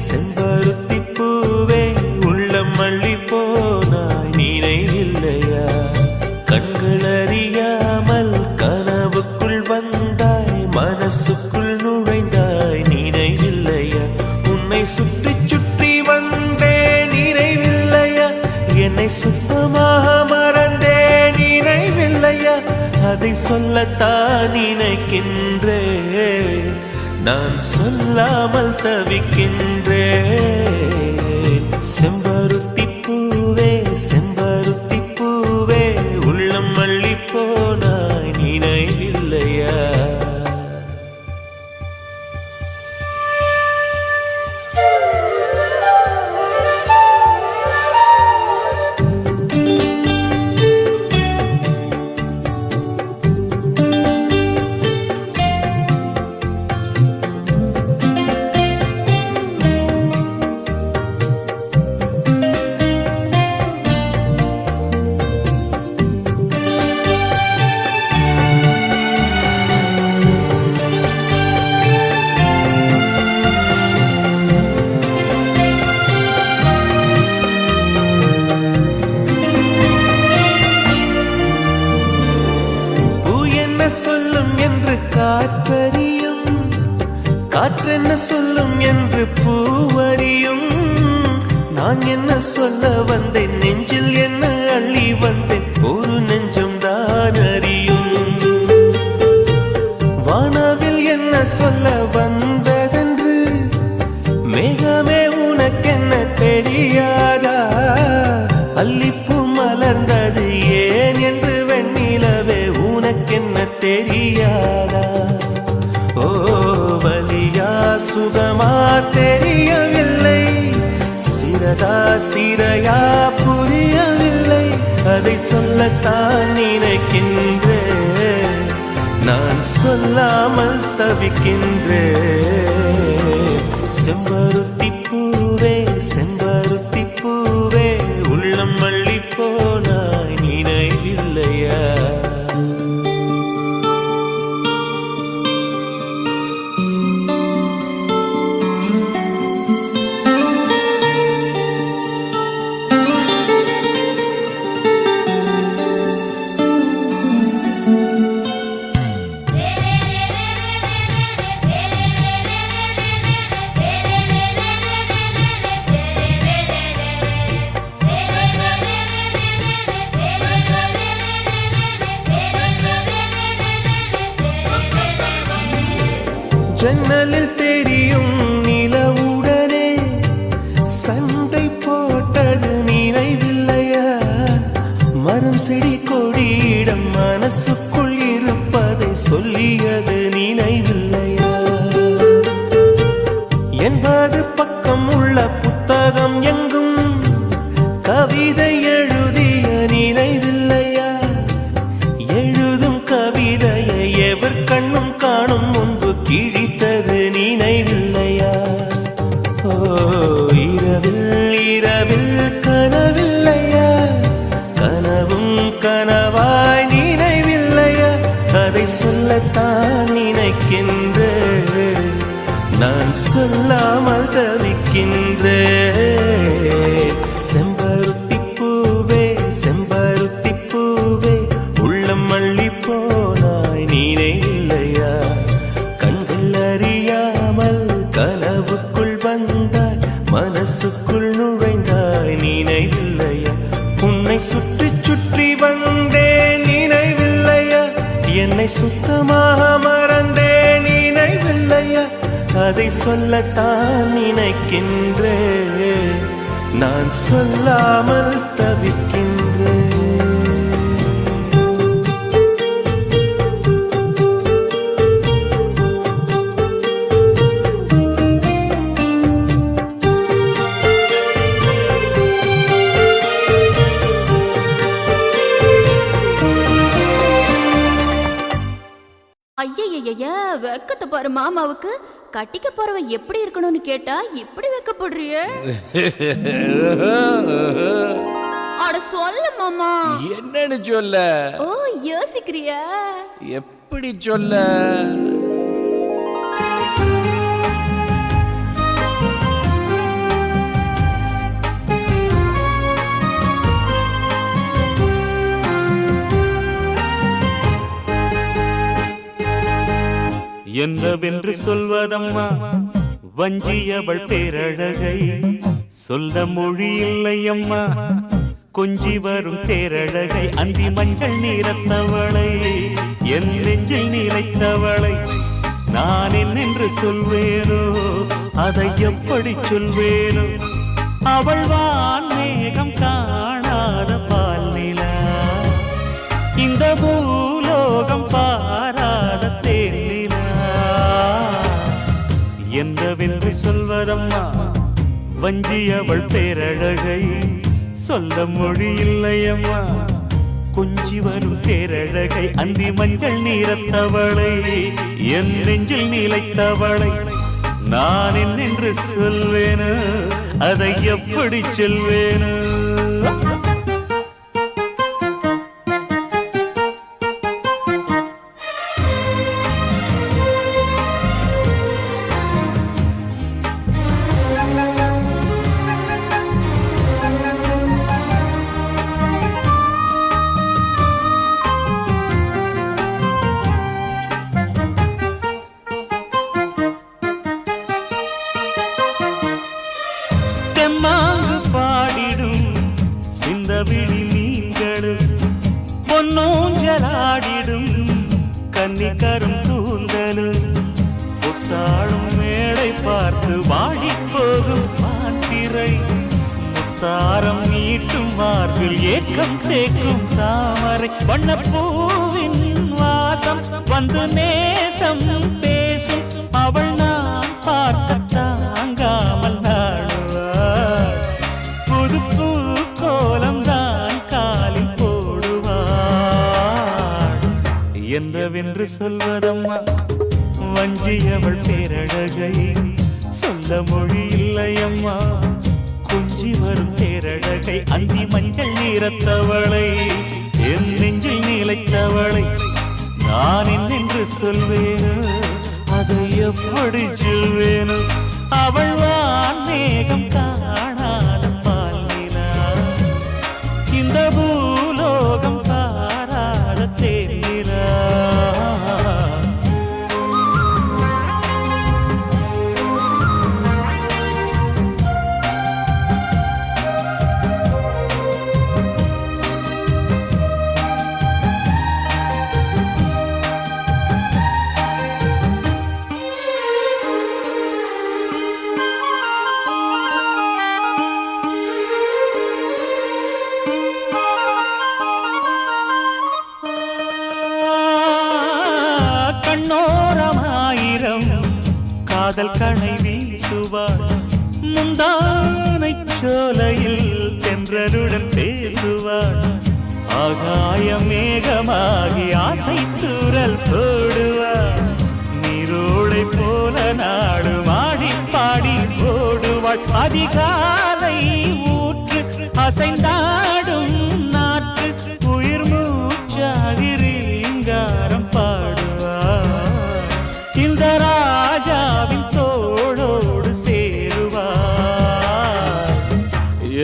செம்பருத்தி பூவே உள்ளம் மல்லி போனாய் நினைவில்லையா? கண்கள் அறியாமல் கனவுக்குள் வந்தாய், மனசுக்குள் நுழைந்தாய் நினைவில்லையா? உன்னை சுற்றி சுற்றி வந்தே நினைவில்லையா? என்னை சுத்தமாக மறந்தே நினைவில்லையா? அதை சொல்லத்தான் நினைக்கின்றேன், நான் சொல்லாமல் தவிக்கின்றேன். செம்பருத்தி பூவே செம்பருத்தி பூவே உள்ளம் மல்லி போனாய் நினைவில்லையா? சொல்லும் என்று காற்றறியும், காற்றென்ன சொல்லும் என்று பூவறியும். நான் என்ன சொல்ல வந்தேன், நெஞ்சில் என்ன அள்ளி வந்தேன், ஒரு நெஞ்சம் தான் அறியும். வானவில் என்ன சொல்ல வந்ததென்று மேகமே உனக்கென்ன தெரியாதா? அல்லிப்பூ மலர்ந்தது ஏன் என்று வெண்ணிலவே உனக்கென்ன தெரியாதா? ஓ வலியா சுகமா தெரியவில்லை, சிறதா சிறையா புரியவில்லை. அதை சொல்லத்தான் நினைக்கின்றேன், நான் சொல்லாமல் தவிக்கின்றேன். செம்பருத்தி பூவே செம்பருத்தி பூவே உள்ளம் மல்லி போனாய் நினைவில்லையா? ஜன்னலில் தெரியும் நிலவுடனே சண்டை போட்டது நினைவில்லையா? மரம் செடி கொடியிடம் மனசுக்குள் இருப்பதை சொல்லியது நினைவில்லையா? 80 பக்கம் உள்ள புத்தகம் எங்கும் கவிதை எழுதிய நினைவில்லையா? எழுதும் கவிதையை எவர் கண்ணும் காணும் முன்பு கிழித்தது நினைவில்லையா? ஓ இரவில் இரவில் கனவில்லையா? கனவும் கனவாய் நினைவில்லையா? அதை சொல்லத்தான் நினைக்கின்றேன், நான் சொல்லாமல் தவிக்கின்றேன். செம்பருத்தி பூவே செம்பருத்தி பூவே உள்ளம் மல்லி போனாய் நினைவில்லையா? கண்கள் அறியாமல் கனவுக்குள் வந்தாய், மனசுக்குள் நுழைந்தாய் நினைவில்லையா? உன்னை சுற்றி சுற்றி வந்தேன் நினைவில்லையா? என்னை சுத்தமாக மறந்தேன் நினைவில்லையா? அதை சொல்லத்தான் நினைக்கின்றேன், நான் சொல்லாமல் தவிக்கின்றேன். ஐயய்ய வெக்கத்தை பாரு மாமாவுக்கு. கட்டிக்க போறவ எப்படி இருக்கணும்னு கேட்டா இப்படி வெக்கப்படுறிய? அட சொல்லு மாமா. என்னன்னு சொல்ல? ஓ யோசிக்கிறியா? எப்படி சொல்ல? என்னவென்று சொல்வதம்மா வஞ்சியவள் பேரழகை சொல்ல மொழி இல்லையம்மா கொஞ்சி வரும் பேரழகை அந்தி மஞ்சள் நீரத்தவளை என் நெஞ்சில் நீலைத்தவளை நான் என்னென்று சொல்வேனோ அதை எப்படி சொல்வேனோ அவள் வான் மேகம் காணாத பால் நிலா இந்த பூலோகம் பாராத தேனிலா என்னவென்று சொல்வதம்மா வஞ்சியவள் பேரழகை சொல்ல மொழி இல்லையம்மா கொஞ்சி வரும் பேரழகை அந்தி மஞ்சள் நீரத்தவளை என் நெஞ்சில் நீலைத்தவளை நான் என்னென்று சொல்வேனோ அதை எப்படி சொல்வேனோ தெம்மாங்கு பாடிடும் சிந்தவிழி மீன்களும் பொன்னூஞ்சலாடிடும் கன்னிக்கரும் கூந்தலும் புத்தாளும் மேடை பார்த்து வாடி போகும் மாத்திரை முத்தாரம் நீட்டும் மார்பில் ஏக்கம் தேக்கும் தாமரை வண்ணப்பூவின் வாசம் வந்து நேசம் பேசும் அவள் நான் பார்க்க தாங்காமல் நாடுவாள் புது பூ கோலம் தான் காலில் போடுவாள் என்னவென்று சொல்வதம்மா வஞ்சியவள் பேரழகை சொல்ல மொழி இல்லையம்மா கொஞ்சி வரும் பேரழகை அந்தி மஞ்சள் நீரத்தவளை என் நெஞ்சில் நீலைத்தவளை நான் என்னென்று சொல்வேனோ அதை எப்படி சொல்வேனோ அவள் வான் மேகம் காணாத பால் நிலா இந்த பூலோகம் பாராத தேனிலா கண்ணோரமாயிரம் காதல் கணை வீசுவாள் முந்தானை சோலையில் தென்றலுடன் பேசுவாள் ஆகாய மேகமாகி ஆசை தூரல் போடுவாள் நீரோடை போல நாடு மாடி பாடி போடுவாள் அதிகாலை ஊற்று அசைந்தாடும் நாற்று உயிர் மூச்சாகி ரீங்காரம் பாடுவாள் இந்த ராஜாவின் தோளோடு சேருவாள்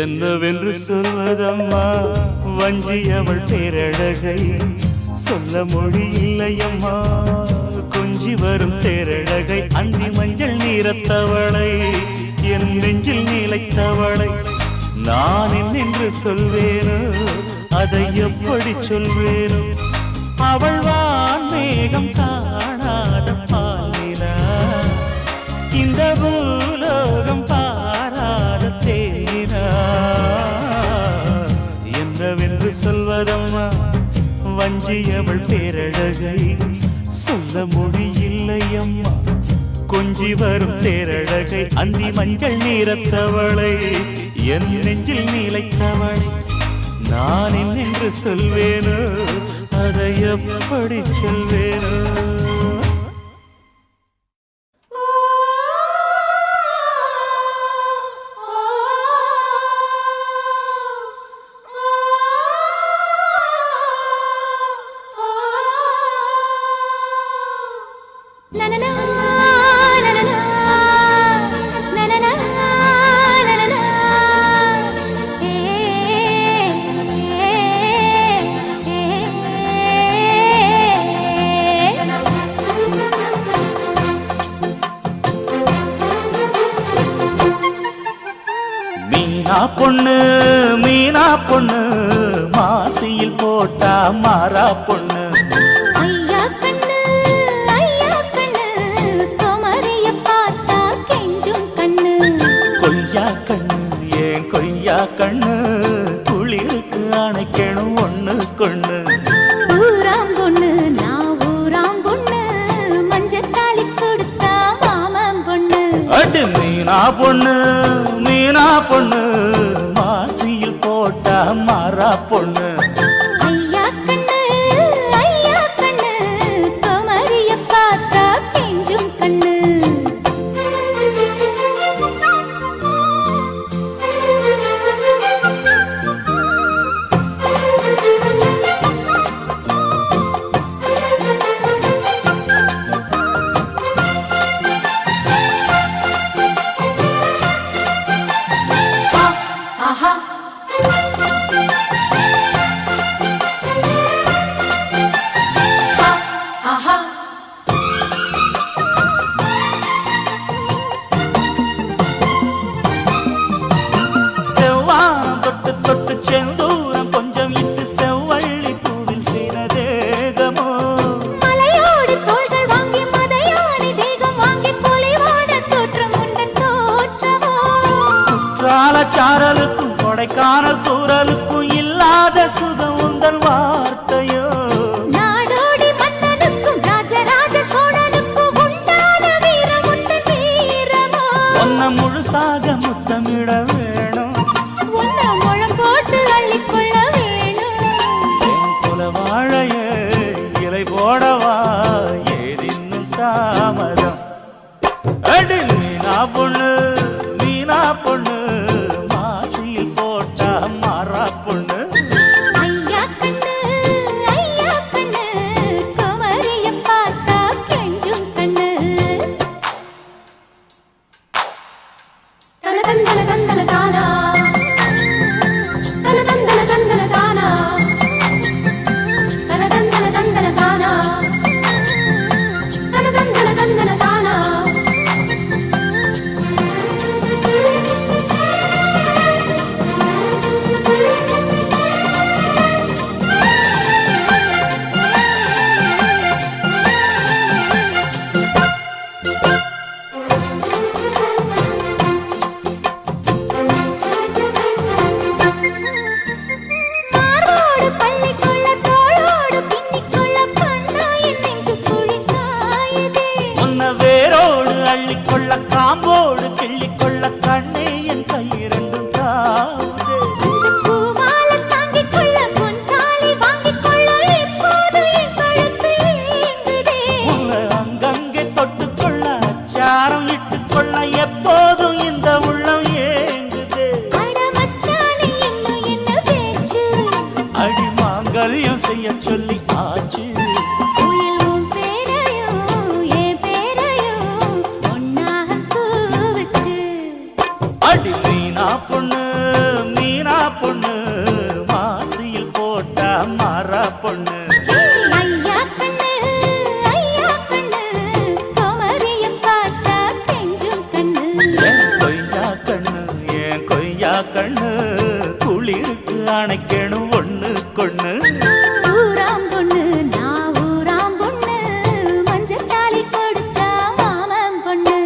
என்னவென்று சொல்வதம்மா வஞ்சியவள் பேரழகை சொல்ல மொழி இல்லையம்மா கொஞ்சி வரும் பேரழகை அந்தி மஞ்சள் நீரத்தவளை என் நெஞ்சில் நீலைத்தவளை நான் என்னென்று சொல்வேனோ அதை எப்படி சொல்வேனோ அவள் வான் மேகம் காணாத பால் நிலா இந்த பூலோகம் பாராத தேனிலா என்னவென்று சொல்வதம்மா வஞ்சியவள் பேரழகை சொல்ல மொழி இல்லையம்மா கொஞ்சி வரும் பேரழகை அந்தி மஞ்சள் நீரத்தவளை என் நெஞ்சில் நீலைத்தவளை நான் என்னென்று சொல்வேனோ அதை எப்படி சொல்வேனோ மீனா பொண்ணு மீனா பொண்ணு மாசியில் போட்டா மாறா பொண்ணு ஐயா கண்ணு குமரிய பார்த்தா கெஞ்சும் கண்ணு கொய்யா கண்ணு ஏன் கொய்யா கண்ணு குளிருக்கு அணைக்கணும் ஒண்ணு கொண்ணு ஊராம் பொண்ணு நான் ஊராம் பொண்ணு மஞ்சத்தாளி கொடுத்தா மாமன் பொண்ணு அடி மீனா பொண்ணு மீனா பொண்ணு மாசியில் போட்டா மாறா பொண்ணு ஐயா கண்ணு குமரிய பார்த்தா கெஞ்சும் கண்ணு செவ்வானம் தொட்டு தொட்டு செந்தூரம் கொஞ்சம் இட்டு செவ்வள்ளி பூவில் செய்த தேகமோ மலையோடு தோள்கள் வாங்கி மதையானி தேகம் வாங்கி பொலிவான தோற்றம் உண்டன் தோற்றமோ காலச்சாரலுக்கும் கொடைக்கானல் தூரலுக்கும் இல்லாத சுகம் உந்தன் வார்த்தையோ நாடோடி மன்னனுக்கும் ராஜராஜ சோழனுக்கும் உண்டான வீரம் உண்டன் வீரமோ ஒன்ன முழுசாக முத்தமிட வேணும் உன்ன முழம் போட்டு அள்ளிக்கொள்ள வேணும் என் குல வாழையே இலை போடவா ஏதின்னும் தாமதம் அடி மீனா பொண்ணு மீனா பொண்ணு மாசியில் போட்டா மாறா பொண்ணு ஐயா கண்ணு குமரிய பார்த்தா கெஞ்சும் கண்ணு தன தந்தன தந்தன தானா தன தந்தன தந்தன தானா தன தந்தன தந்தன தானா தன தந்தன தந்தன தானா மார்போடு பள்ளிக்கொள்ள தோளோடு பின்னிக்கொள்ள கண்ணா என் நெஞ்சு குழிக்காயதே உன்ன வேரோடு அள்ளிக்கொள்ள காம்போடு கிள்ளிக்கொள்ள கண்ணே என் கையிரண்டும் தாவுதே பூமால தாங்கிக் கொள்ள பொன் தாலி வாங்கிக் கொள்ள இப்போது என் கழுத்து ஏங்குதே உன்னை அங்கங்கே தொட்டுக்கொள்ள அச்சாரம் இட்டுக்கொள்ள எப்போதும் இந்த உள்ளம் ஏங்குதே அட மச்சானே இன்னும் என்ன பேச்சு அடி மாங்கல்யம் செய்ய சொல்லி ஆச்சு உயில் உன் பேரையும் என் பேரையும் ஒன்னாக கூவச்சு அடி மீனா பொண்ணு மாசியில் போட்டா மாறா பொண்ணு ஐயா கண்ணு குமரிய பார்த்தா கெஞ்சும் கண்ணு என் கொய்யா கண்ணு குளிருக்கு அணைக்கணும் ஒண்ணு கொண்ணு ஊராம் பொண்ணு நான் ஊராம் பொண்ணு மஞ்சத்தாலி கொடுத்தா மாமன் பொண்ணு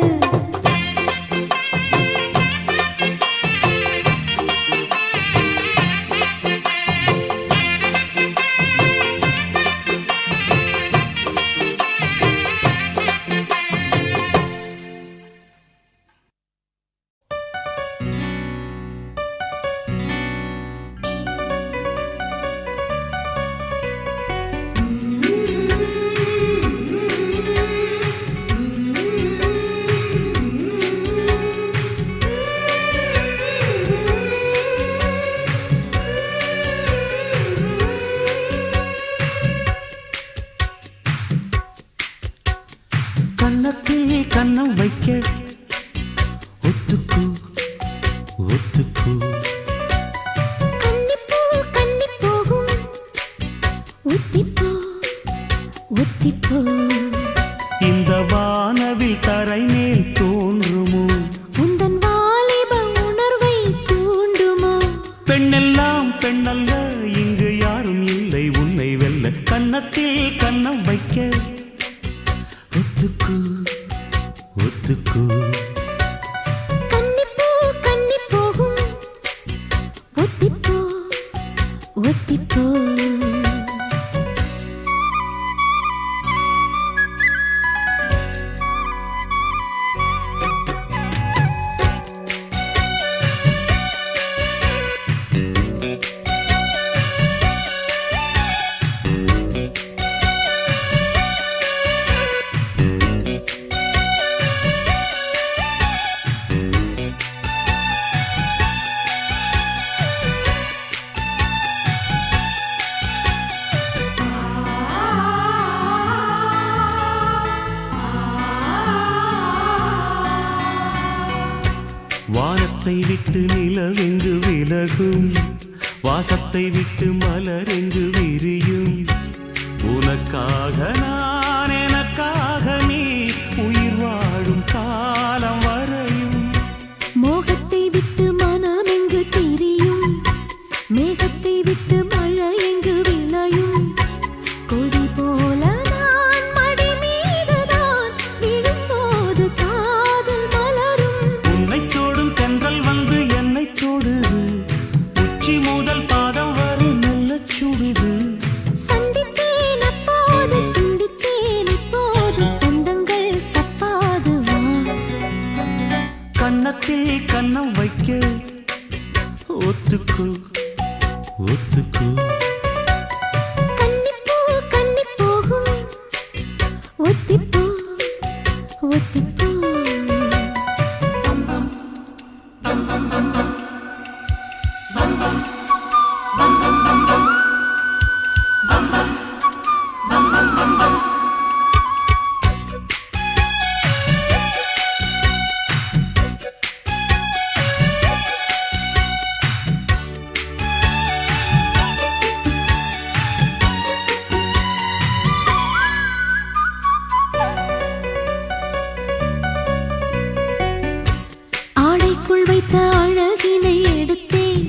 வானத்தை விட்டு நிலவெங்கு விலகும், வாசத்தை விட்டு மலரெங்கு விரியும். உனக்காக நான், எனக்காக நீ, உயிர் வாழும் காலம் வரையும். மோகத்தை விட்டு மனம் எங்கு திரியும், மேகத்தை விட்டு மழை எங்கு விளையும். கொடி போல நான் மடி மீதுதான் விழும்போது காதல் மலரும். உன்னை தோடும் தென்றல் வந்து என்னை தொடுது, உச்சி முதல் பாதம் வரை நல்ல சுடுது. சந்தித்தேன் அப்போது, சிந்தித்தேன் இப்போது, சொந்தங்கள் தப்பாது வா. கன்னத்தில் கன்னம் வைக்க ஒத்துக்கு ஒத்துக்கு. கன்னிப்பூ கன்னி போகும், ஒத்திப்பூ ஒத்திப்பூ. ஆடைக்குள் வைத்த அழகினை எடுத்தேன்,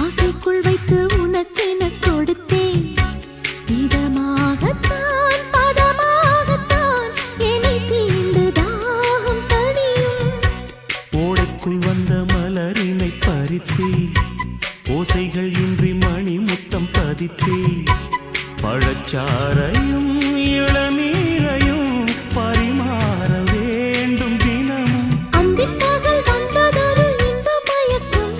ஆசைக்குள் வைத்து உனக்கென கொடுத்தேன். இதமாகத்தான் பதமாகத்தான் என்னை தீண்டு தாகம் தணியும். ஓடைக்குள் வந்த மலரினை பறித்தே, ஓசைகள் இன்றி மணி முத்தம் பதித்தே. பழச்சாரையும் இளநீரையும் பரிமாற வேண்டும் தினமும். அந்திப்பகல் வந்ததொரு இன்ப மயக்கம்,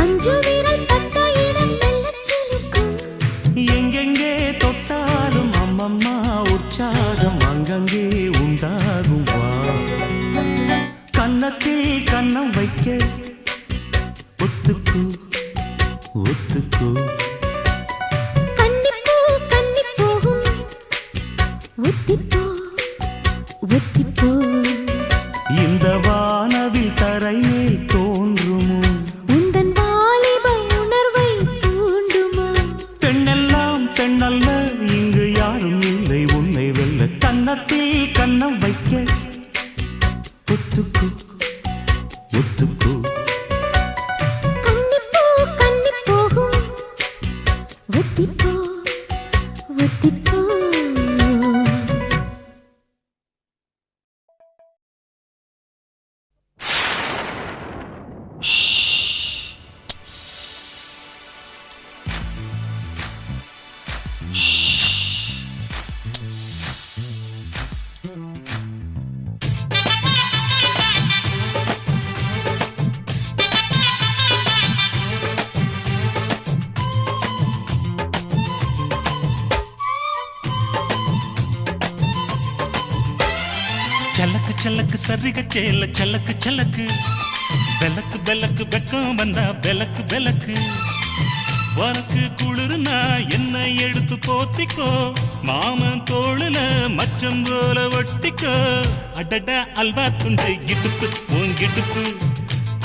அஞ்சு விரல் பட்ட இடம் மெல்லச் சிலிர்க்கும். எங்கெங்கே தொட்டாலும் அம்மம்மா உற்சாகம் அங்கங்கே உண்டாகும் வா. கன்னத்தில் கன்னம் வைக்க ஒத்துக்கு ஒத்துக்கு. கன்னிப்பூ கன்னி போகும், ஒத்திப்பூ ஒத்திப்பூ. இந்த வானவில் தரைமேல் தோன்றுமோ, உந்தன் வாலிப உணர்வை தூண்டுமா? பெண்ணெல்லாம் பெண்ணல்ல, இங்கு யாரும் இல்லை உன்னை வெல்ல. கன்னத்தில் கன்னம் வைக்க ஒத்துக்கு ஒத்துக்கு. கன்னிப்பூ கன்னி போகும், ஒத்திப்பூ ஒத்திப்பூ. சலக்கு சலக்கு சரிக சேல சலக்கு சலக்கு, பெலக்கு பெலக்கு வெக்கம் வந்தா பெலக்கு பெலக்கு. உனக்கு குளிர்னா என்னை எடுத்து போத்திக்கோ, மாமன் தோளுல மச்சம் போல ஒட்டிக்கோ. அடடா அல்வா துண்டு கிட்டுப்பு உன் கிட்டுப்பு,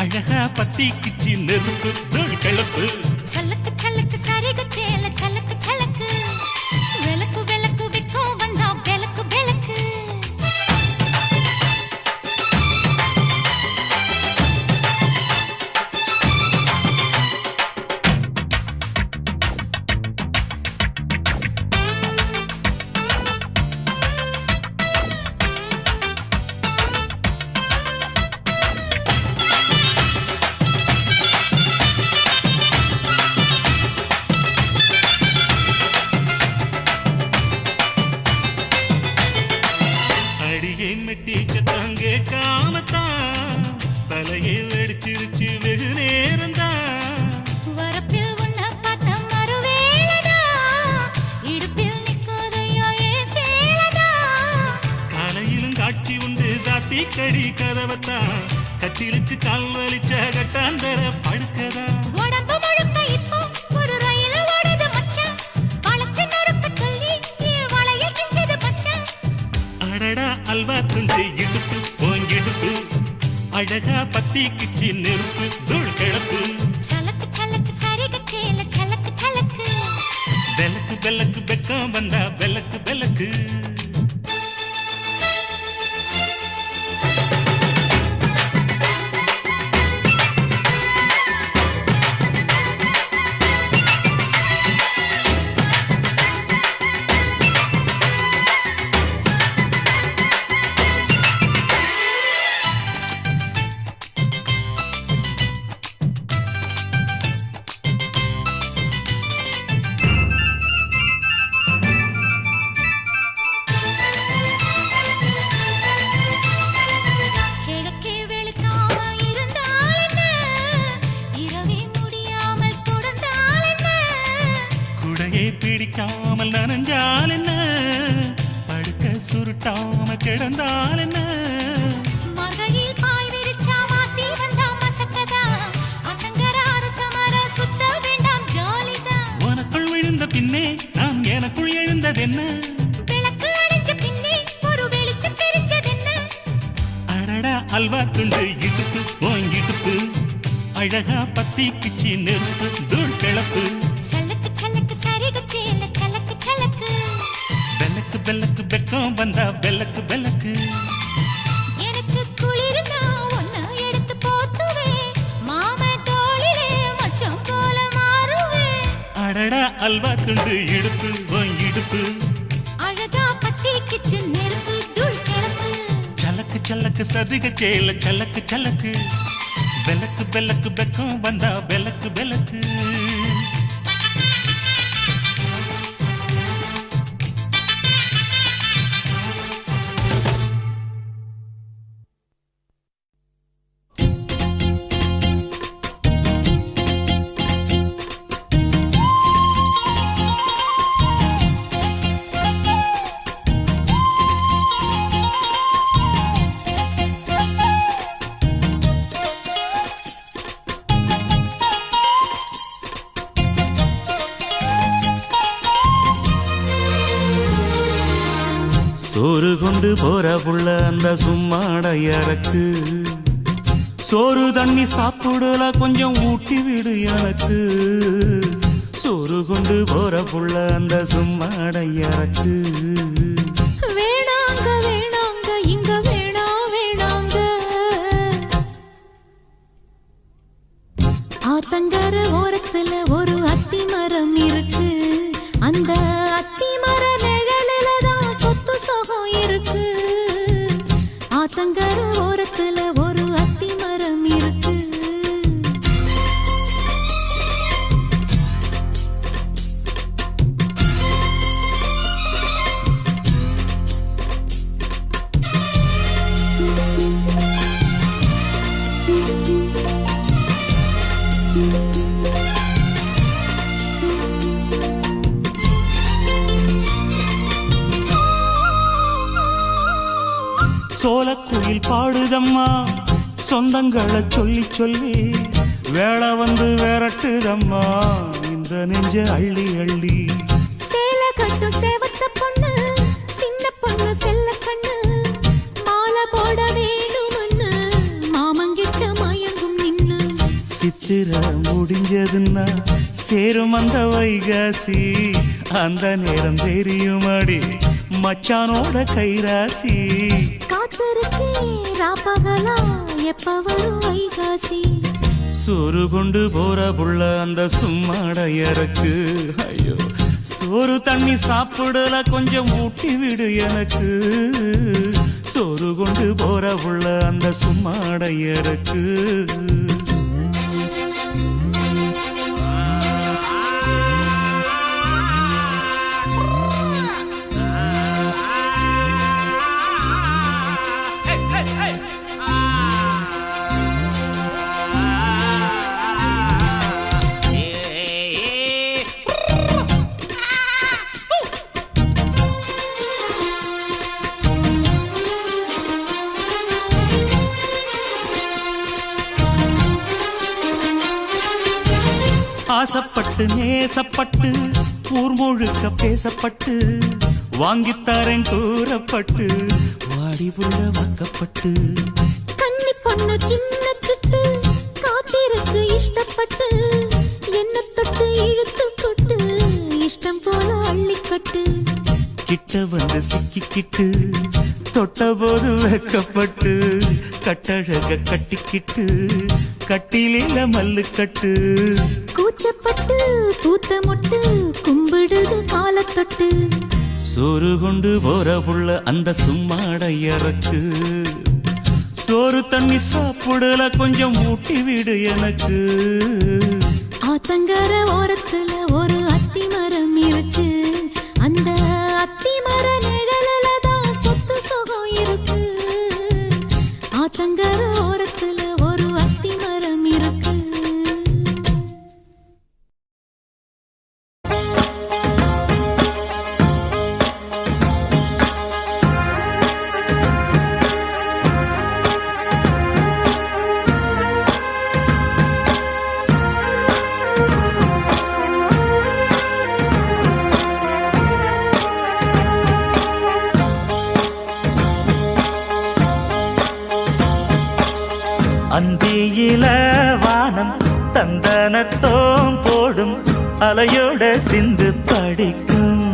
அழகா பத்தி கிச்சி நெருப்பு தோல் கிளப்பு. சலக்கு சலக்கு சரிக சேல சலக்கு சலக்கு, விளக்கு விளக்கு விக்கோ வந்தா விளக்கு விளக்கு. என்ன விளக்கு அணைஞ்ச பின்னே ஒரு வெளிச்சம் தெரிஞ்சதென்ன அடடா அல்வா துண்டு இடுப்பு ஓங்கிடுப்பு அழகா பத்தி கிச்சி நெருப்பு தூள் கிளப்பு சலக்கு சலக்கு சரிகு சேல சலக்கு சலக்கு பெலக்கு பெலக்கு பெக்கம் வந்தா பெலக்கு பெலக்கு எனக்கு குளிர்னா ஒன்ன எடுத்து போத்துவே மாம தோளிலே மச்சம் போல மாறுவே அடடா அல்வா துண்டு இடுப்பு ஓங்கிடுப்பு அழகா பத்தி கிச்சு நெருப்பு தூள் கிளப்பு சலக்கு சலக்கு சதிக சேல சலக்கு சலக்கு பெலக்கு பெலக்கு பெக்கம் வந்தா பெலக்கு பெலக்கு சோறு கொண்டு போற புள்ள அந்த சும்மாடையறக்கு சோறு தண்ணி சாப்பிடல கொஞ்சம் ஊட்டி விடு எனக்கு சோறு கொண்டு போற புள்ள அந்த சும்மாடையறக்கு வேணாங்க வேணாங்க இங்க வேணா வேணாங்க ஆத்தங்கர ஓரத்துல ஒரு அத்தி மரம் இருக்கு அந்த அத்தி மர நிழலில தான் சொத்து சுகம் இருக்கு ஆத்தங்கர ஓரத்துல ஒரு அத்தி மரம் இருக்கு சோலக்குயில் பாடுதம்மா சொந்தங்களை சொல்லி சொல்லி வேளை வந்து விரட்டுதம்மா இந்த நெஞ்ச அள்ளி அள்ளி சேல கட்டும் சேவத்த பொண்ணு சின்ன பொண்ணு செல்ல கண்ணு மாலை போட வேணும்னு மாமங்கிட்ட மயங்கும் நின்னு சித்திர முடிஞ்சதுன்னா சேரும் அந்த வைகாசி அந்த நேரம் தெரியுமாடி மச்சானோட கைராசி காத்திருக்கே ராப்பகலா எப்ப வரும் வைகாசி சோறு கொண்டு போற புள்ள அந்த சும்மாடையறக்கு ஐயோ சோறு தண்ணி சாப்பிடல கொஞ்சம் ஊட்டி விடு எனக்கு சோறு கொண்டு போற புள்ள அந்த சும்மாடையறக்கு ஆசப்பட்டு நேசப்பட்டு ஊர் முழுக்க பேசப்பட்டு வாங்கித்தாரன் கூறப்பட்டு வாடி புள்ள வாக்கப்பட்டு கன்னி பொண்ணு சின்ன சிட்டு காத்திருக்கு இஷ்டப்பட்டு என்ன தொட்டு இழுத்து கொட்டு இஷ்டம் போல அள்ளிக்கட்டு கிட்ட வந்து சிக்கிக்கிட்டு தொட்ட போது வெக்கப்பட்டு கட்டழக கட்டிக்கிட்டு கட்டிலில மல்லு கட்டு கூச்சப்பட்டு பூத்த மொட்டு கும்பிடுது காலத்தொட்டு சோறு கொண்டு போற புள்ள அந்த சும்மாடையறக்கு சோறு தண்ணி சாப்பிடல கொஞ்சம் ஊட்டி விடு எனக்கு ஆத்தங்கர ஓரத்துல ஒரு அத்தி மரம் இருக்கு அந்த அத்தி மர நிழலில தான் சொத்து சுகம் இருக்கு ஆத்தங்கர ஓரத்துல ஒரு அத்தி மரம் இருக்கு தந்தனத்தோம் போடும் அலையோட சிந்து படிக்கும்.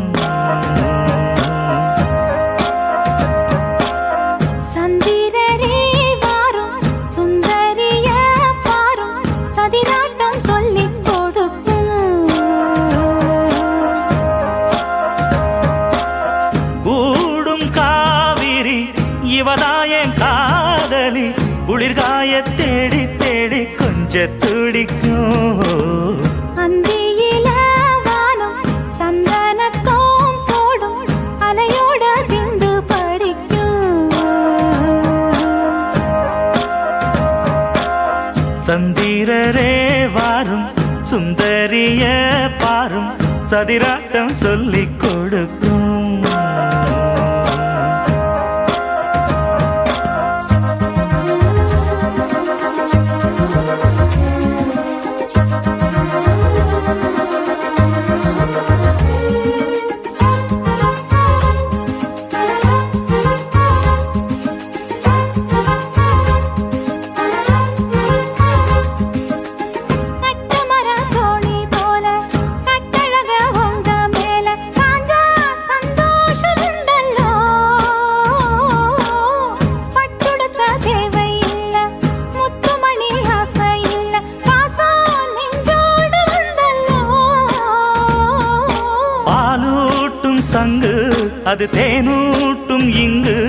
சந்திரரே வாரும் சுந்தரிய பாரும் பதினாட்டம் சொல்லிக் கொடுக்கும். கூடும் காவிரி இவதாயன் காதலி குளிர்காய தேடி தேடி கொஞ்ச துடிக்கும். அந்தியில வானம் தந்தனத்தோம் போடும் அலையோட சிந்து படிக்கும். சந்திரரே வாரும் சுந்தரிய பாரும் சதிராட்டம் சொல்லிக் கொடுக்கும். சங்கு அது தேனூட்டும் இங்கு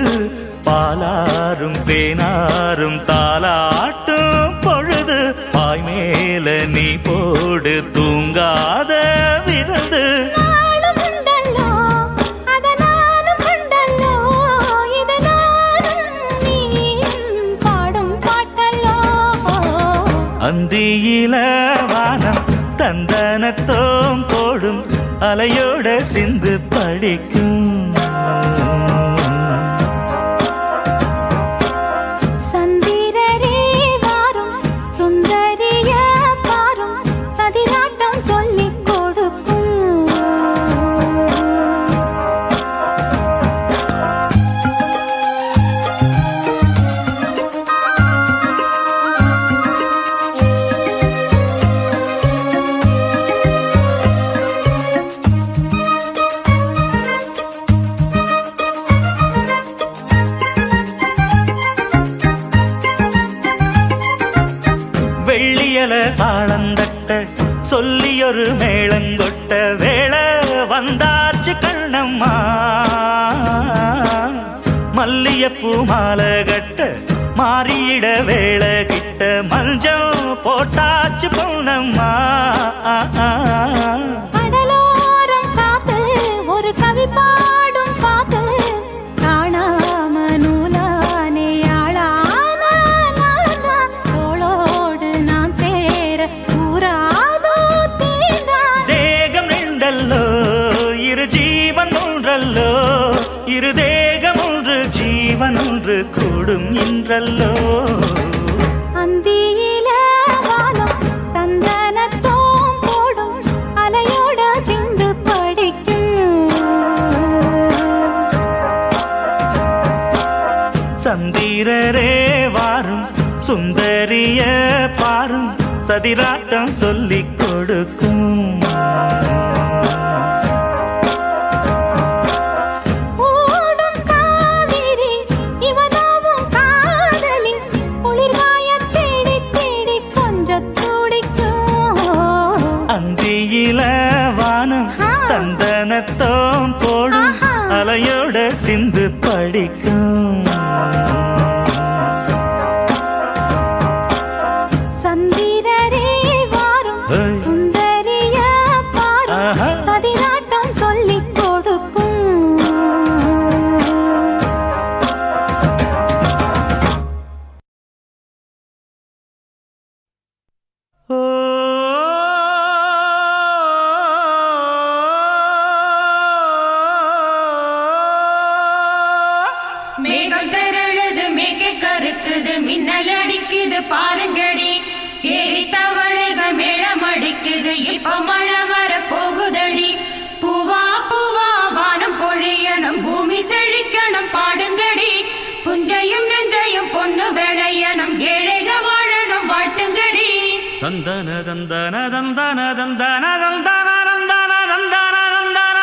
பாலாரும் தேனாரும் தாலாட்டும் பொழுது பாய் மேல நீ போடு தூங்காத விருந்து. அந்தியில வானம் தந்தனத்தோம் போடும் அலையோட சிந்து படிக்கும். சந்திரரே வாரும் சுந்தரிய பாரும் பதினாட்டம் சொல்லிக் கொடுக்கும். வெள்ளியல தாளந்தட்ட சொல்லியொரு மேளங்கொட்ட வேளை வந்தாச்சு கண்ணம்மா. மல்லியப்பூ மாலை கட்ட மாறியிட வேளை கிட்ட மஞ்சள் போட்டாச்சு பொண்ணம்மா. கடலோரம் காத்து ஒரு கவி பாடும் பாத்து காணாம நூலானே ஆளான தோளோடு நான் சேர கூறாதோ தீர்ந்தான். தேகம் ரெண்டல்லோ இரு ஜீவன் ஒன்றல்லோ இரு தேகம் ஒன்று ஜீவன் ஒன்று கூடும் இன்றல்லோ. அந்தியில வானம் தந்தனத்தோம் போடும் அலையோட சிந்து படிக்கும். சந்திரரே வாரும் சுந்தரிய பாரும் சதிராட்டம் சொல்லிக் கொடுக்கும். ஓடும் காவிரி இவனாவும் காதலி குளிர்காய தேடி தேடி கொஞ்சம் துடிக்கும். அந்தியில வானம் தந்தனத்தோம் போடும் அலையோட சிந்து படிக்கும். சந்திரரே வாரும் சுந்தரிய பாரும் சதிராட்டம் சொல்லிக் கொடுக்கும். மேகம் திரழுது மேகை கருக்குது மின்னல் அடிக்குது பாருங்கடி ஏறி தவளைகள் மேளம் அடிக்குது இப்ப மழை வர போகுதடி. பூவா பூவா வானம் பொழியணும் பூமி செழிக்கணும் பாடுங்கடி. புஞ்சையும் நெஞ்சையும் பொண்ணு விளையணும் ஏழைக வாழணும் வாழ்த்துங்கடி. தந்தன தந்தன தந்தன தந்தன தந்தன தந்தன தந்தன தந்தன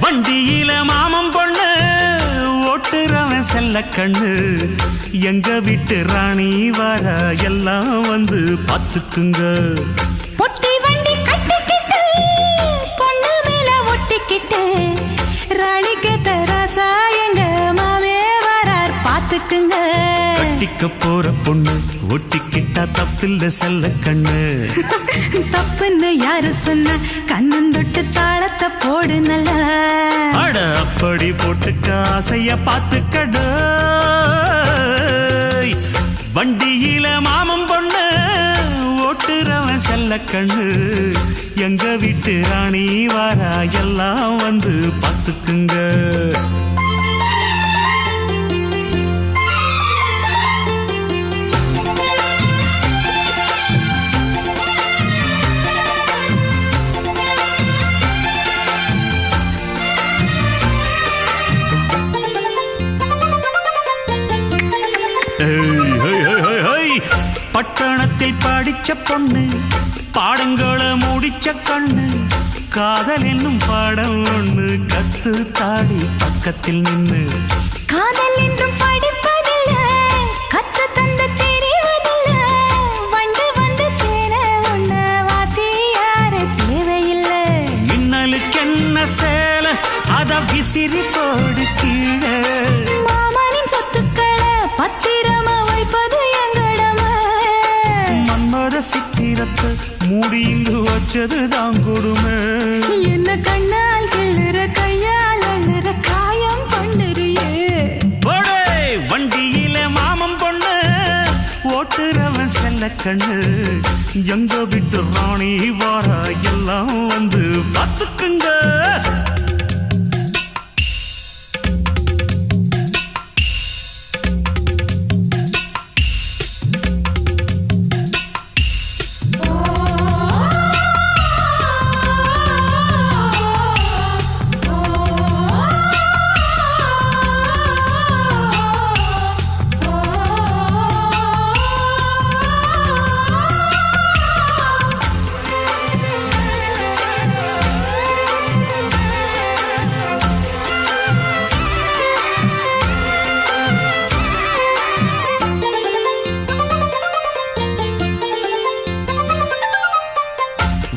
வண்டியில மாமன் பொண்ணு ஓட்டுறவன் செல்ல கண்ணு எங்க வீட்டு ராணி வர எல்லாம் வந்து பார்த்துக்குங்க பொட்டி வண்டி கட்டிக்கிட்டு பொண்ணு மேல ஒட்டிக்கிட்டு ராணிக்கு தராசா எங்க மாமே வரார் பார்த்துக்குங்க கட்டிக்க போற பொண்ணு ஒட்டிக்கிட்டா தப்பில்ல செல்ல கண்ணு தப்புன்னு யாரு சொன்ன கண்ணந்தொட்டு தாளத்தை போடு நல்லா அட அப்படி போட்டுக்க ஆசைய பார்த்துக்கட வண்டியில மாமன் பொண்ணு ஓட்டுறவன் செல்ல கண்ணு எங்க வீட்டு ராணி வாரா எல்லாம் வந்து பார்த்துக்குங்க பட்டணத்தில் படிச்ச பொண்ணு பாடங்களை முடிச்ச கண்ணு காதல் என்னும் பாடம் ஒண்ணு கத்து தாடி பக்கத்தில் நின்னு காதல் என்றும் படிப்பதில்ல கத்து தந்து தெரிவதில்ல வந்து வந்து தேர ஒண்ணு வாத்தி யாரு தேவையில்லை மின்னலுக்கு என்ன சேல அத விசிறி போடு கீழே மாமனின் சொத்துக்களை பத்திரமா வைப்பது எங்கடமை மன்மத சித்திரத்தை மூடியிங்கு வச்சது தான் கொடுமை என்ன கண்ணால் கிள்ளுற கையால் அள்ளுற காயம் பண்ணுறியே வண்டியில மாமன் பொண்ணு ஓட்டுறவன் செல்ல கண்ணு எங்க விட்டு ராணி வாரா எல்லாம் வந்து பார்த்துக்குங்க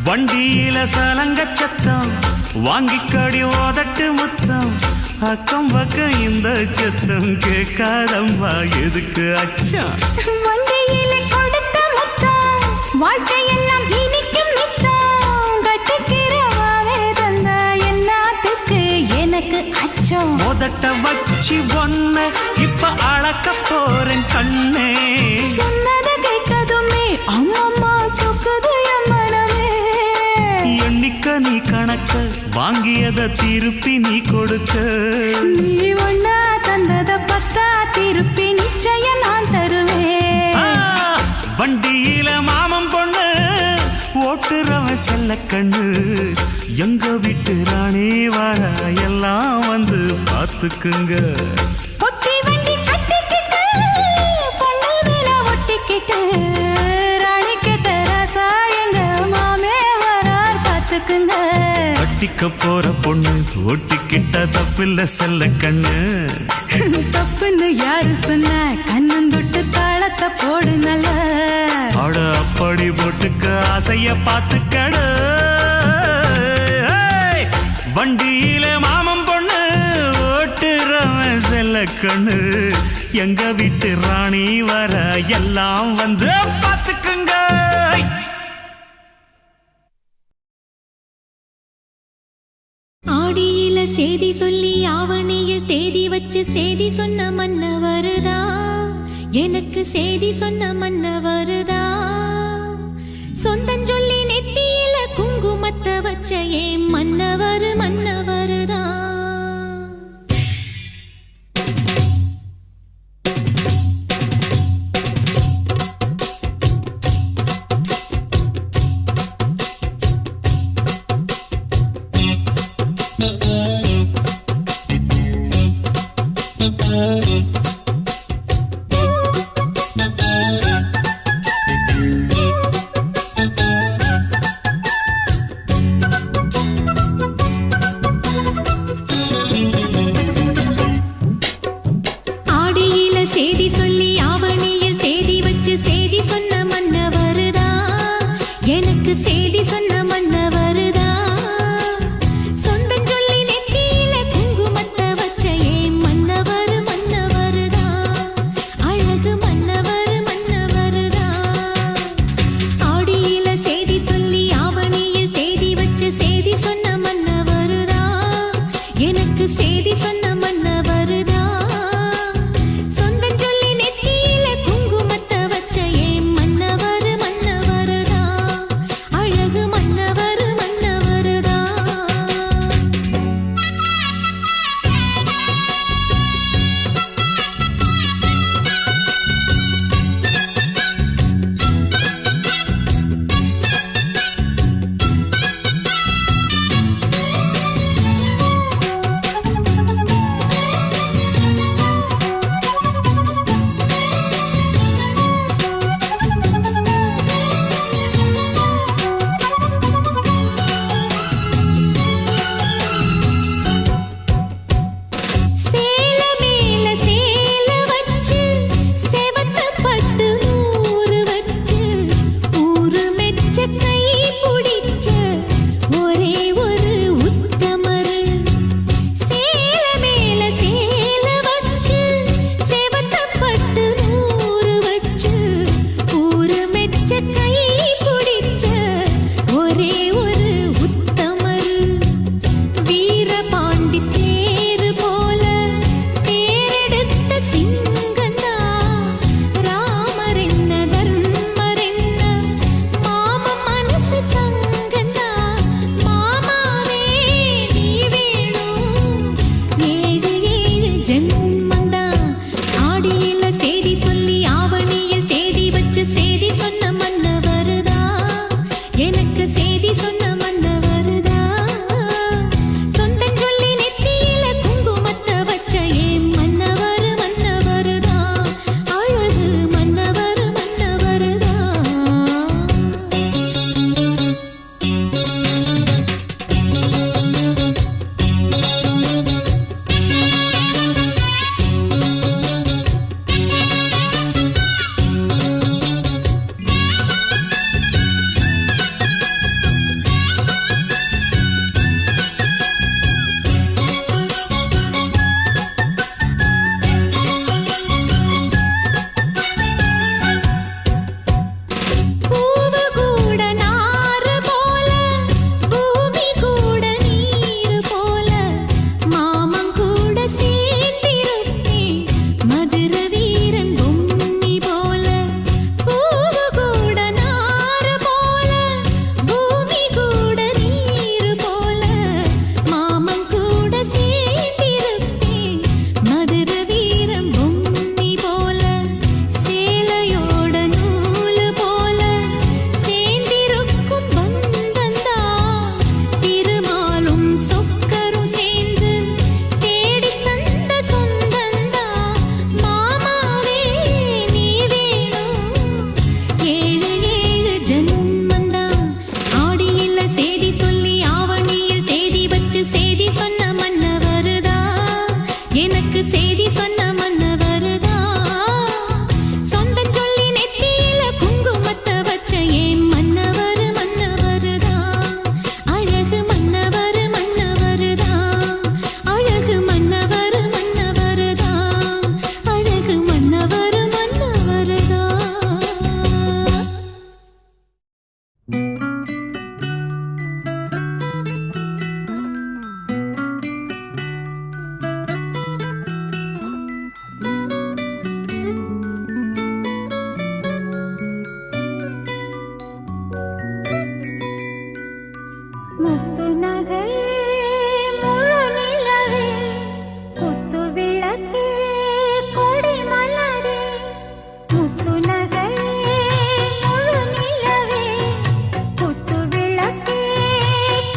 வண்டியில சலங்க சத்தம் வாங்கிக்கடி ஓதட்டு முத்தம் அக்கம் பக்கம் இந்த சத்தம் கேட்காதம்மா எதுக்கு அச்சம் வண்டியில கொடுத்த முத்தம் வாழ்க்கையெல்லாம் இனிக்கும் நித்தம் கட்டுக்கிறவாவே தந்த என்னத்துக்கு எனக்கு அச்சம் மோதட்ட வச்சு ஒன்ன இப்ப அளக்க போறேன் கண்ணே சொன்னதை கேட்டதுமே அம்மம்மா சொக்குது என் மனமே எண்ணிக்க நீ கணக்க வாங்கியத திருப்பி நீ கொடுக்க நீ ஒன்னா தந்தத பத்தா திருப்பி நிச்சயம் நான் தருவேன் வண்டியில மாமன் பொண்ணு ஓட்டுறவன் செல்ல கண்ணு எங்க வீட்டு ராணி வார எல்லாம் வந்து பார்த்துக்குங்க பொட்டி வண்டி கட்டிக்கிட்டு பொண்ணு மேல ஒட்டிக்கிட்டு ராணிக்கு தராசா எங்க மாமே வரார் பார்த்துக்குங்க கட்டிக்க போற பொண்ணு ஒட்டிக்கிட்ட தப்பில்ல செல்ல கண்ணு தப்புன்னு யாரு சொன்ன கண்ணந்தொட்டு தாளத்தை போடு நல்ல அட அப்படி போட்டுக்க ஆசைய பார்த்துக்கட வண்டியில மாமன் பொண்ணு ஓட்டுறவன் செல்ல கண்ணு எங்க வீட்டு ராணி வர எல்லாம் வந்து பார்த்துக்குங்க ஆடியில சேதி சொல்லி ஆவணியில் தேதி வச்சு சேதி சொன்ன மன்னவருதா எனக்கு சேதி சொன்ன மன்னவருதா சொந்தஞ்சொல்லி நெத்தியில குங்குமத்தை வச்ச ஏன் மன்னவர் மன்னவருதா முத்து நகையே முழு நிலவே குத்து விளக்கே கொடி மலரே முத்து நகையே முழு நிலவே குத்து விளக்கே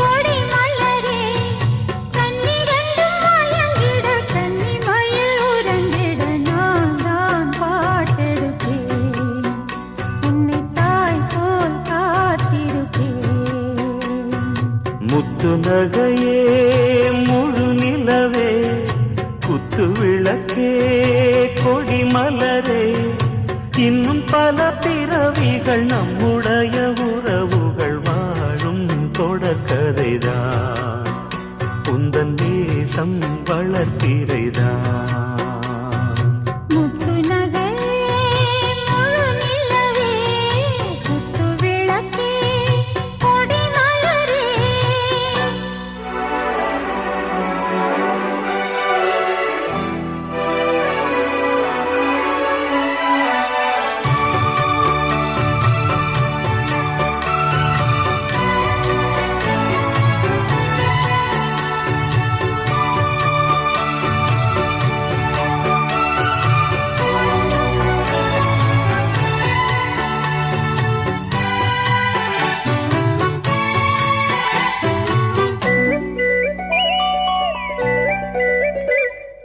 கொடி மலரே கண்ணிரண்டும் மயங்கிட கன்னி மயில் உறங்கிட நான் தான் பாட்டெடுப்பேன் உன்னை தாய் போல் காத்திருப்பேன் முத்து நகையே முழு நிலவே குத்து விளக்கே கொடி மலரே இன்னும் பல பிறவிகள் நம்முடைய உறவுகள் வாழும் தொடர்கதைதான் உந்தன் நேசம் வளர்த்திரைதான் முத்து நகையே முழு நிலவே குத்து விளக்கே கொடி மலரே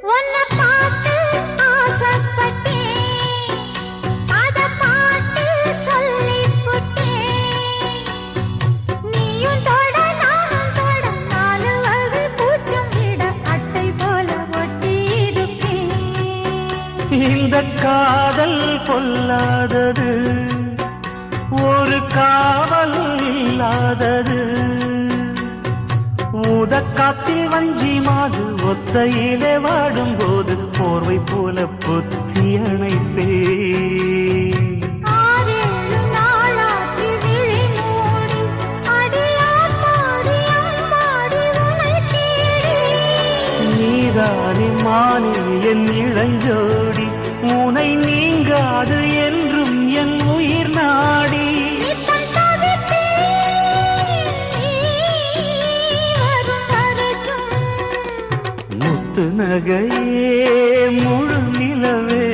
உன்னை பார்த்து ஆசைப்பட்டேன் அத பாட்டு சொல்லிப் புட்டேன் நீயும் தொட நானும் தொட நாலு வகை பூச்சும் விட அட்டை போல ஒட்டி இருப்பேன் இந்த காதல் பொல்லாதது ஒரு காவல் இல்லாதது ஊதக்காத்தில் வஞ்சி மாது ஒத்தையிலே வாடும்போது போர்வை போல புத்தி அணைப்பேன் ஆறேழு நாளாகி விழி மூடி அடியாத்தாடி அம்மாடி உனை தேடி நீதானே மானே என் இளஞ்சோடி உனை நீங்காது என்றும் என் உயிர் நாடி நித்தம் தவித்தேன் நீ வரும் வரைக்கும் முத்து நகையே முழு நிலவே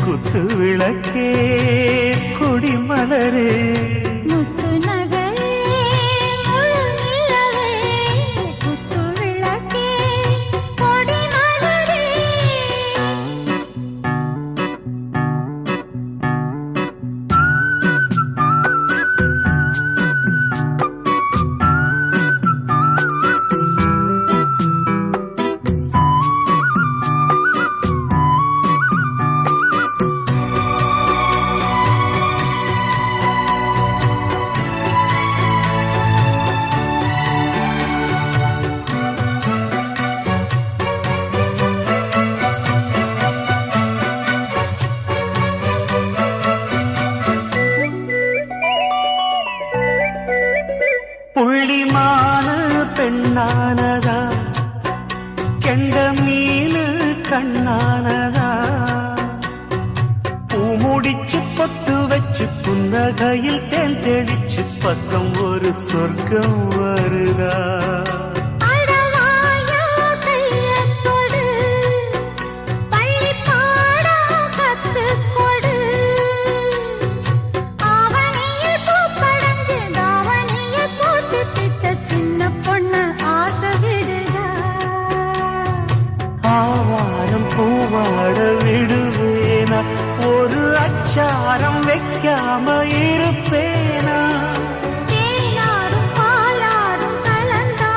குத்து விளக்கே கொடி மலரே முத்து நகையே முழு நிலவே குத்து விளக்கே கொடி மலரே புள்ளிமானு பெண்ணானதா கெண்ட மீனு கண்ணானதா பூமுடிச்சு பொட்டு வச்சு புன்னகையில் தேன் தெளிச்சு பக்கம் ஒரு சொர்க்கம் வருதா அடவாயா கையத் தொடு பள்ளி பாடம் கத்துக் கொடு ஆவணியில் பூப்படைஞ்சு தாவணியில் போட்டு திட்ட சின்ன பொண்ணு ஆசை விடுதா ஆவாரம் பூவாட விடுவேனா ஒரு அச்சாரம் வைக்காம இருப்பேனா தேனாரும் பாலாரும் கலந்தா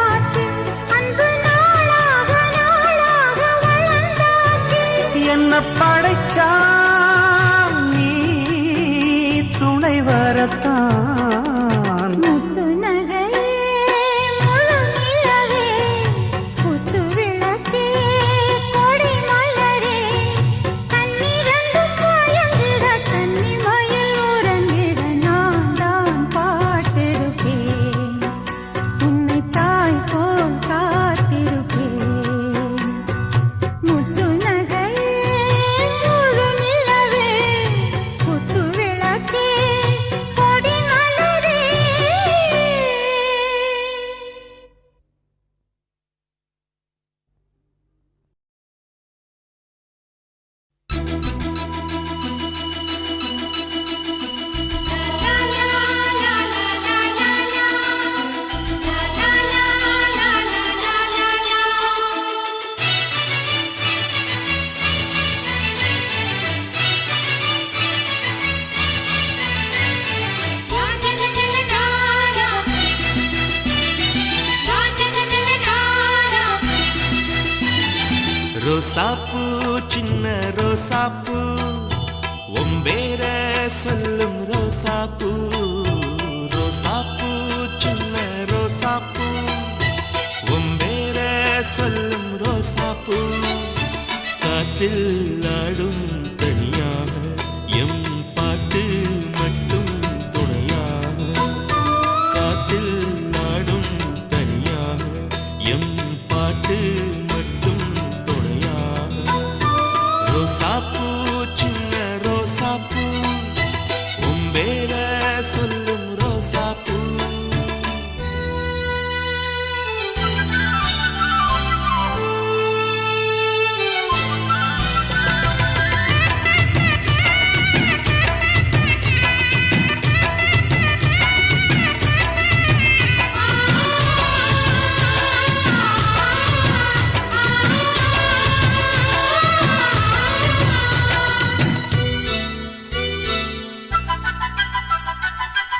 ரோசாப்பூ சின்ன ரோசாப்பூ ஒம்பேர சொல்லும் ரோசாப்பூ ரோசாப்பூ சின்ன ரோசாப்பூ ஒம்பேர சொல்லும் ரோசாப்பூ காத்தில் ஆடும் தனியாக எம் பாட்டு மட்டும் துணையாக காத்தில் ஆடும் தனியாக எம் பாட்டு மட்டும் துணையாக ரோசாப்பூ சின்ன ரோசாப்பூ உம்பேர சொல்லும் ரோசாப்பூ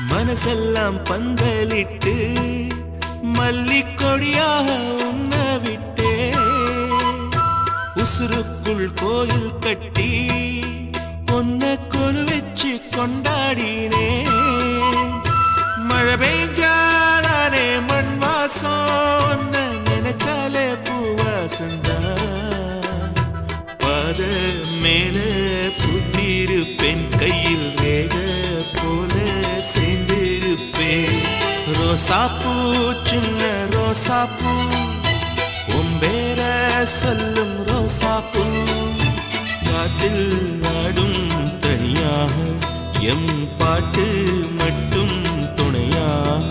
மனசெல்லாம் பந்தலிட்டு மல்லிக்கொடியாக உண்ண விட்டே உசுருக்குள் கோயில் கட்டி பொன்ன கொலு வச்சு கொண்டாடினே மழை பெய்ஞ்சாலே மண் வாசம் நினைச்சாலே பூவாசந்தா பாத மேல புத்திருப்பேன் கையில் வேக போல சேர்ந்திருப்பேன் ரோசாப்பூ சின்ன ரோசாப்பூ உம்பேர சொல்லும் ரோசாப்பூ காத்தில் ஆடும் தனியாக எம் பாட்டு மட்டும் துணையாக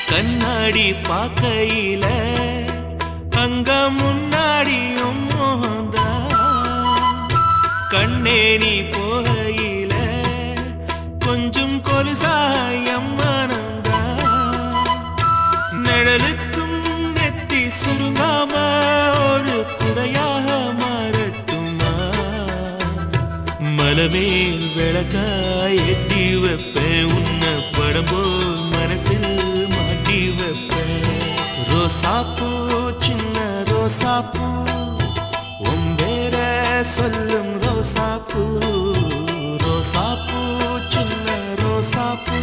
கண்ணாடி பார்க்கையில அங்க முன்னாடியும் மோகந்தா கண்ணே நீ போகையில கொஞ்சம் கொலுசாயம் மனந்தா நிழலுக்கும் நெத்தி சுருங்காம ஒரு குறையாக மாறட்டுமா மலமேல் விளக்காய் ஏற்றி வைப்பேன் உன்னை படம் போல் மனசில் மாட்டி வைப்பேன் ரோசாப்பூ சின்ன ரோசாப்பூ உம்பேர சொல்லும் ரோசாப்பூ ரோசாப்பூ சின்ன ரோசாப்பூ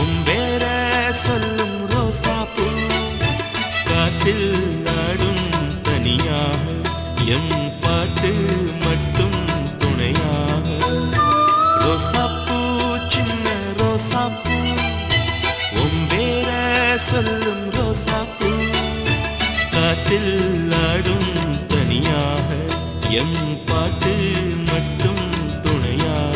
உம்பேர சொல்லும் ரோசாப்பூ காத்தில் ஆடும் தனியாக எம் பாட்டு மட்டும் துணையாக ரோசாப்பூ சின்ன ரோசாப்பூ உம்பேர சொல்லும் ரோசாப்பூ காத்தில் ஆடும் தனியாக எம் பாட்டு மட்டும் துணையாக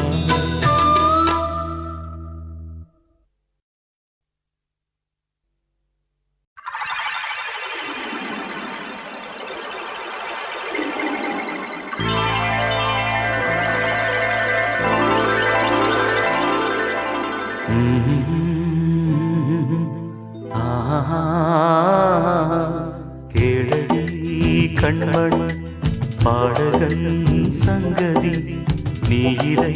கேளடி கண்மண் பாடகன் சங்கதி நீ இதை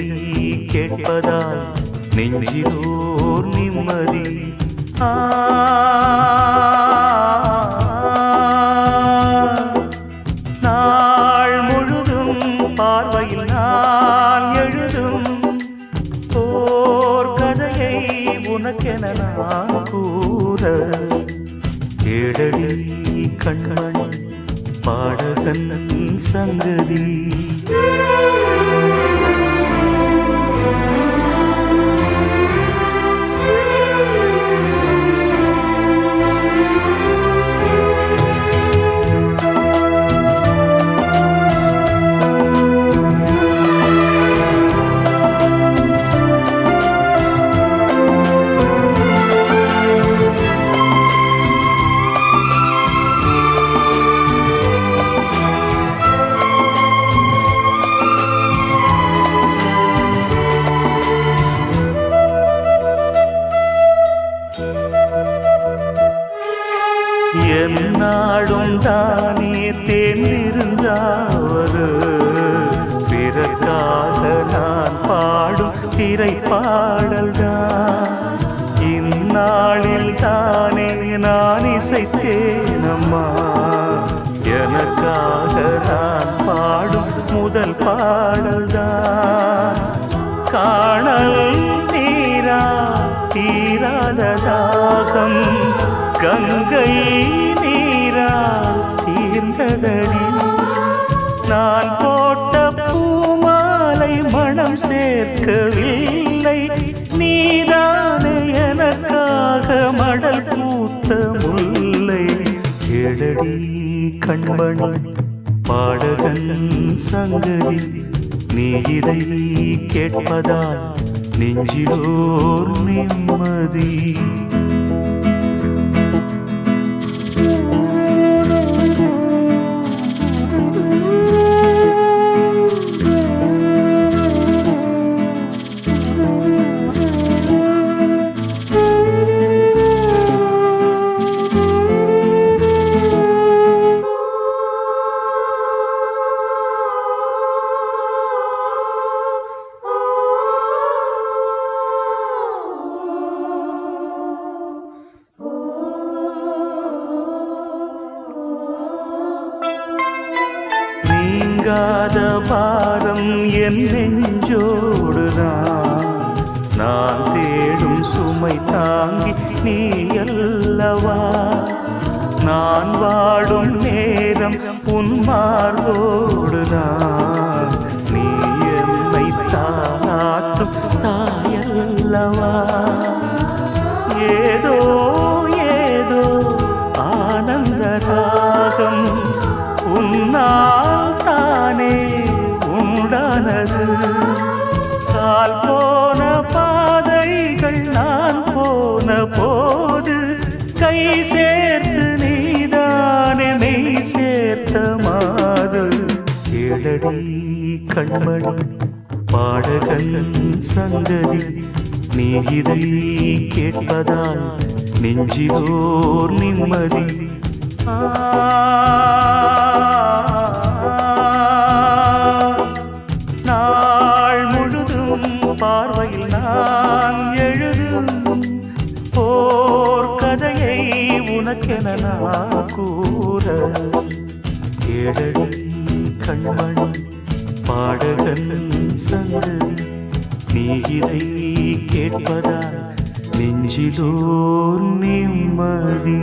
கேட்பதால் நெஞ்சிலோர் நிம்மதி நாள் முழுதும் பார்வையில் நான் எழுதும் ஓர் கதையை உனக்கென நான் கூற கேளடி கண்மண் பாடகன் சங்கதி என்னாடும் தானே தேர்ந்திருந்தாவது பிறக்காக நான் பாடும் திரைப்பாடல்தான் இந்நாளில் தானே நான் இசைத்தேனம்மா எனக்காக நான் பாடும் முதல் பாடல்தான் காணல் நீரா தீராத தாகம் கங்கை நீரா தீர்ந்ததடி நான் போட்ட பூமாலை மனம் சேர்க்கவில்லை நீதானே எனக்காக மடல் பூத்த முல்லை எழடி கண்மணி பாடகன் சங்கதி நீ இதை கேட்பதால் நெஞ்சிலோர் நிம்மதி நீங்காத பாரம் என் நெஞ்சோடுதான் நான் தேடும் சுமை தாங்கி நீ அல்லவா நான் வாடும் நேரம் உன் மார்போடுதான் நீ என்னை தாளாட்டும் தாயல்லவா ஏதோ ஏதோ ஆனந்த ராகம் உன்னால் தானே உண்டானது கால் போன பாதைகள் நான் போன போது கை சேர்த்து நீதானே மெய் சேர்த்த மாது ஏழடி கண்மணி பாடகன் சங்கதி நீ இதை கேட்பதால் நெஞ்சிலோர் நிம்மதி நாள் முழுதும் பார்வையில் நான் எழுதும் போர் கதையை உனக்கென நான் கூற ஏழடி கண்மணி பாடகன் சங்கதி நீ இதை கேட்பதால் நெஞ்சிலோர் நிம்மதி